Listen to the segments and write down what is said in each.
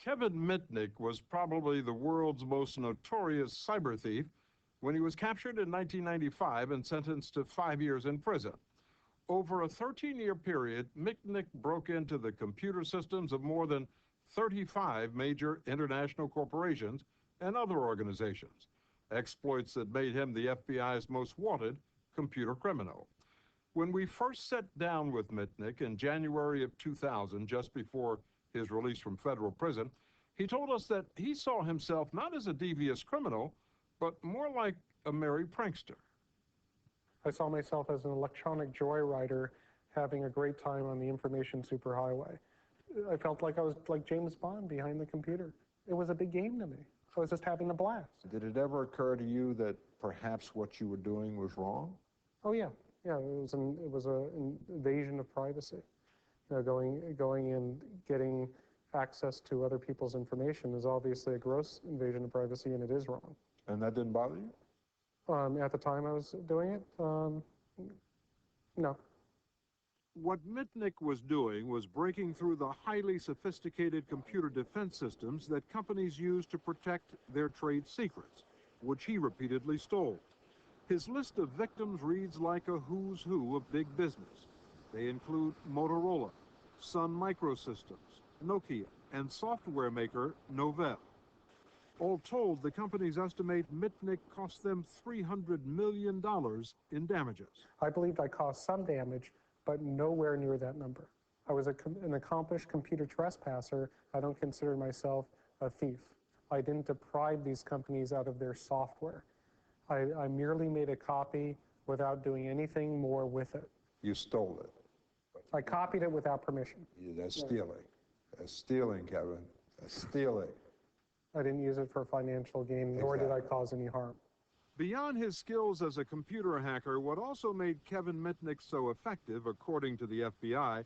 Kevin Mitnick was probably the world's most notorious cyber thief when he was captured in 1995 and sentenced to 5 years in prison. Over a 13-year period, Mitnick broke into the computer systems of more than 35 major international corporations and other organizations, exploits that made him the FBI's most wanted computer criminal. When we first sat down with Mitnick in January of 2000, just before his release from federal prison, he told us that he saw himself not as a devious criminal, but more like a merry prankster. I saw myself as an electronic joyrider having a great time on the information superhighway. I felt like I was like James Bond behind the computer. It was a big game to me. I was just having a blast. Did it ever occur to you that perhaps what you were doing was wrong? Oh yeah, yeah. It was an invasion of privacy. You know, going in, getting access to other people's information is obviously a gross invasion of privacy, and it is wrong. And that didn't bother you? At the time I was doing it, no. What Mitnick was doing was breaking through the highly sophisticated computer defense systems that companies use to protect their trade secrets, which he repeatedly stole. His list of victims reads like a who's who of big business. They include Motorola, Sun Microsystems, Nokia, and software maker Novell. All told, the companies estimate Mitnick cost them $300 million in damages. I believed I caused some damage, but nowhere near that number. I was an accomplished computer trespasser. I don't consider myself a thief. I didn't deprive these companies out of their software. I merely made a copy without doing anything more with it. You stole it. I copied it without permission. Yeah, that's stealing. That's stealing, Kevin. That's stealing. I didn't use it for financial gain, nor did I cause any harm. Beyond his skills as a computer hacker, what also made Kevin Mitnick so effective, according to the FBI,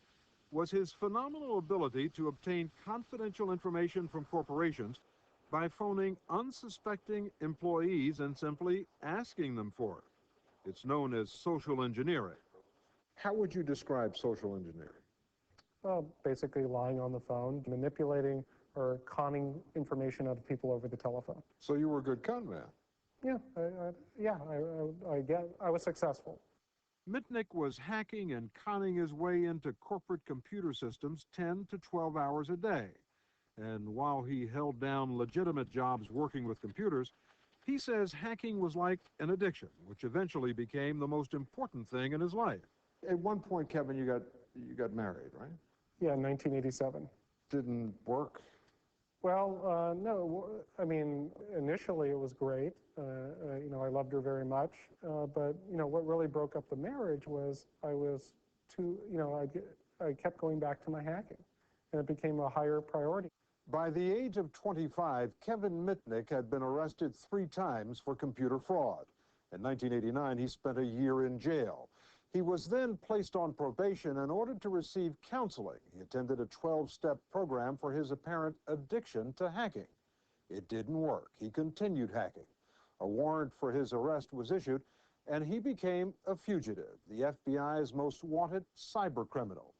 was his phenomenal ability to obtain confidential information from corporations by phoning unsuspecting employees and simply asking them for it. It's known as social engineering. How would you describe social engineering? Well, basically lying on the phone, manipulating or conning information out of people over the telephone. So you were a good con man? Yeah, I was successful. Mitnick was hacking and conning his way into corporate computer systems 10 to 12 hours a day. And while he held down legitimate jobs working with computers, he says hacking was like an addiction, which eventually became the most important thing in his life. At one point, Kevin, you got married, right? Yeah, in 1987. Didn't work? Well, no. I mean, initially it was great. You know, I loved her very much. But you know, what really broke up the marriage was I kept going back to my hacking, and it became a higher priority. By the age of 25, Kevin Mitnick had been arrested 3 times for computer fraud. In 1989, he spent a year in jail. He was then placed on probation in order to receive counseling. He attended a 12-step program for his apparent addiction to hacking. It didn't work. He continued hacking. A warrant for his arrest was issued, and he became a fugitive, the FBI's most wanted cyber criminal.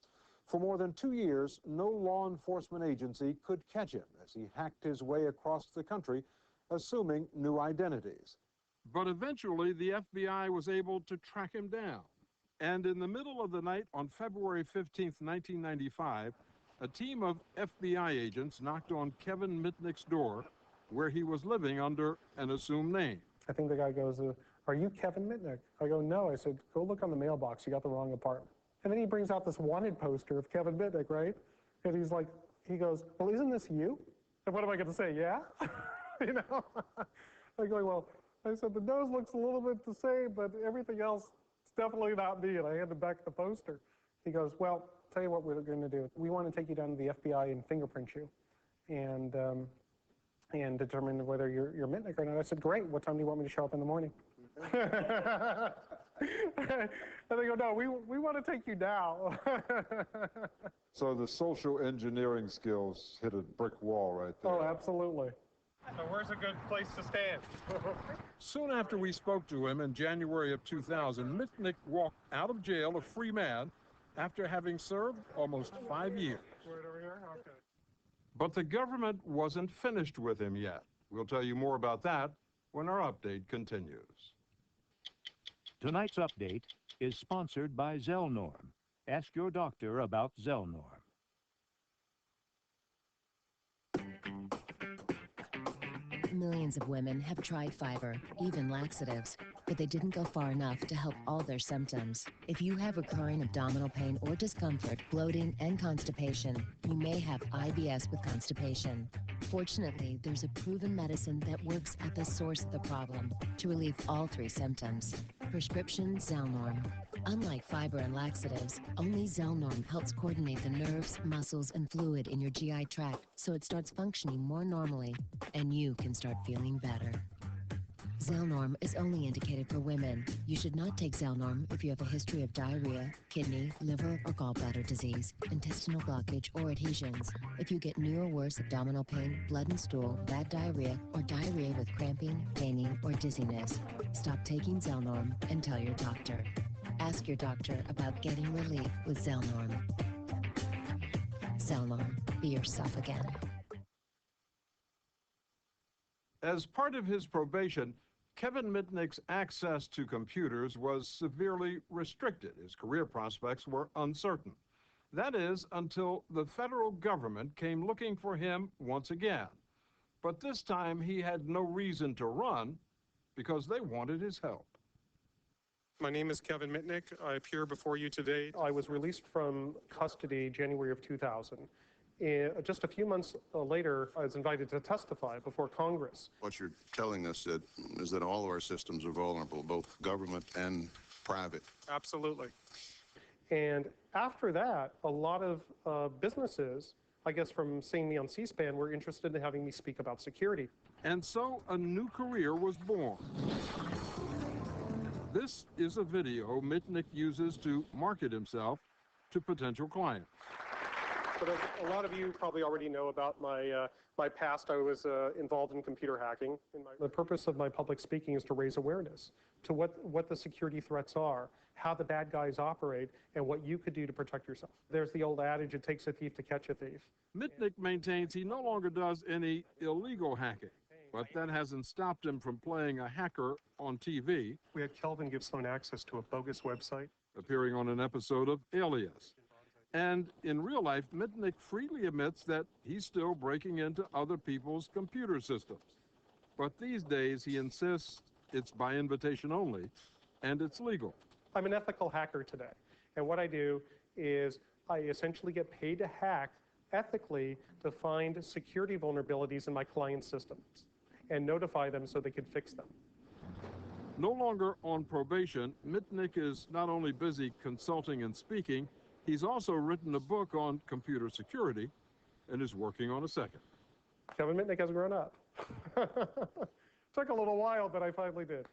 For more than 2 years, no law enforcement agency could catch him as he hacked his way across the country, assuming new identities. But eventually, the FBI was able to track him down. And in the middle of the night on February 15th, 1995, a team of FBI agents knocked on Kevin Mitnick's door, where he was living under an assumed name. I think the guy goes, "Are you Kevin Mitnick?" I go, "No." I said, "Go look on the mailbox. You got the wrong apartment." And then he brings out this wanted poster of Kevin Mitnick, right? And he's like, he goes, "Well, isn't this you?" And what am I going to say? Yeah? You know? I'm going, well, I said, the nose looks a little bit the same, but everything else, it's definitely not me. And I handed back the poster. He goes, "Well, tell you what we're going to do. We want to take you down to the FBI and fingerprint you and determine whether you're Mitnick or not." I said, "Great. What time do you want me to show up in the morning?" And they go, "No, we want to take you now." So the social engineering skills hit a brick wall right there. Oh, absolutely. So where's a good place to stand? Soon after we spoke to him in January of 2000, Mitnick walked out of jail a free man after having served almost 5 years. Right over here? Okay. But the government wasn't finished with him yet. We'll tell you more about that when our update continues. Tonight's update is sponsored by Zelnorm. Ask your doctor about Zelnorm. Millions of women have tried fiber, even laxatives, but they didn't go far enough to help all their symptoms. If you have recurring abdominal pain or discomfort, bloating, and constipation, you may have IBS with constipation. Fortunately, there's a proven medicine that works at the source of the problem to relieve all three symptoms. Prescription Zelnorm. Unlike fiber and laxatives, only Zelnorm helps coordinate the nerves, muscles, and fluid in your GI tract so it starts functioning more normally, and you can start feeling better. Zelnorm is only indicated for women. You should not take Zelnorm if you have a history of diarrhea, kidney, liver, or gallbladder disease, intestinal blockage, or adhesions. If you get new or worse abdominal pain, blood and stool, bad diarrhea, or diarrhea with cramping, paining, or dizziness, stop taking Zelnorm and tell your doctor. Ask your doctor about getting relief with Zelnorm. Zelnorm, be yourself again. As part of his probation, Kevin Mitnick's access to computers was severely restricted. His career prospects were uncertain. That is, until the federal government came looking for him once again. But this time he had no reason to run because they wanted his help. My name is Kevin Mitnick. I appear before you today. I was released from custody January of 2000. Just a few months later, I was invited to testify before Congress. What you're telling us is that all of our systems are vulnerable, both government and private. Absolutely. And after that, a lot of businesses, I guess from seeing me on C-SPAN, were interested in having me speak about security. And so a new career was born. This is a video Mitnick uses to market himself to potential clients. But as a lot of you probably already know about my past, I was involved in computer hacking. The purpose of my public speaking is to raise awareness to what the security threats are, how the bad guys operate, and what you could do to protect yourself. There's the old adage, it takes a thief to catch a thief. Mitnick maintains he no longer does any illegal hacking, but that hasn't stopped him from playing a hacker on TV. We had Kelvin give someone access to a bogus website. Appearing on an episode of Alias. And in real life, Mitnick freely admits that he's still breaking into other people's computer systems. But these days, he insists it's by invitation only, and it's legal. I'm an ethical hacker today. And what I do is I essentially get paid to hack ethically to find security vulnerabilities in my client's systems and notify them so they can fix them. No longer on probation, Mitnick is not only busy consulting and speaking, he's also written a book on computer security and is working on a second. Kevin Mitnick has grown up. Took a little while, but I finally did.